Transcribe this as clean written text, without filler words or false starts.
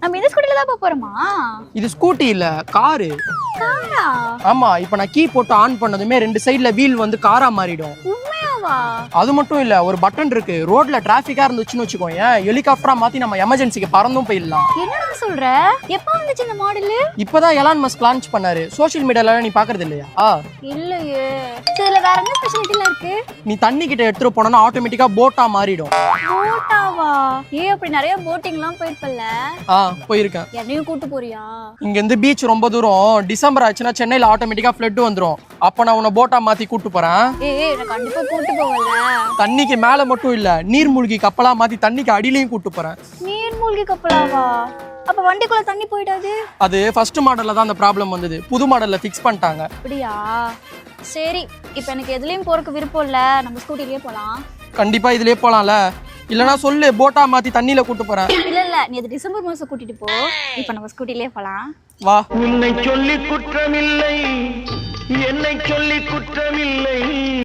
நம்ம இந்த ஸ்கூட்டில தான் போறோமா? இது ஸ்கூட்டி இல்ல, காரு. காரா? ஆமா, இப்ப நான் கீ போட்டு ஆன் பண்ணதுமே ரெண்டு சைடுல வீல் வந்து காரா மாறிடும். உண்மையாவா? அது மட்டும் இல்ல, ஒரு பட்டன் இருக்கு. ரோட்ல டிராபிக்கா இருந்துச்சுன்னு வச்சுக்கோங்க, ஹெலிகாப்டரா மாத்தி நம்ம எமர்ஜென்சிக்கு பறந்தும் போயிடலாம். என்னடா சொல்ற? எப்ப வந்துச்சு இந்த மாடல்? இப்பதான் எலான் மஸ்க் லான்ச் பண்ணாரு. சோஷியல் மீடியால நீ பாக்குறது இல்லையா? இல்லையே. இதுல வேற என்ன ஸ்பெஷாலிட்டிலாம் இருக்கு? நீ தண்ணி கிட்ட எடுத்துட்டு போனா ஆட்டோமேட்டிக்கா போட்டா மாறிடும். போட்டாவா? அப்படி நிறைய போட்டிங்லாம் போயிருப்பல்ல? போயிருக்கேன். என்னையும் கூட்டு போறியா? இங்க இருந்து பீச் ரொம்ப தூரம். டிசம்பர் ஆச்சுன்னா சென்னையில ஆட்டோமேட்டிக்கா ஃப்ளட் வந்துரும். அப்ப நான் உன்னை போட்டா மாத்தி கூட்டு போறேன். நான் கண்டிப்பா கூட்டு போவல. தண்ணிக்கு மேல மட்டும் இல்ல, நீர்மூழ்கி கப்பலா மாத்தி தண்ணிக்கு அடியிலையும் கூட்டு போறேன். நீர்மூழ்கி கப்பலாவா? அப்ப வண்டிக்குள்ள தண்ணி போயிடாது? அது ஃபர்ஸ்ட் மாடல்ல தான் அந்த ப்ராப்ளம் வந்தது. புது மாடல்ல ஃபிக்ஸ் பண்ணிட்டாங்க. அப்படியா? சரி, இப்போ எனக்கு எதுலயும் போறதுக்கு விருப்பம் இல்ல. நம்ம ஸ்கூட்டிலேயே போலாம். கண்டிப்பா இதுலயே போலாம்ல. இல்லனா சொல்லு, போட்டா மாத்தி தண்ணியில கூட்டு போறேன். இல்ல நீ அது டிசம்பர் மாசம் கூட்டிட்டு போ. இப்போ நம்ம ஸ்கூட்டிலேயே போலாம். வா. உன்னை சொல்லி குற்றமில்லை, என்னை சொல்லி குற்றமில்லை.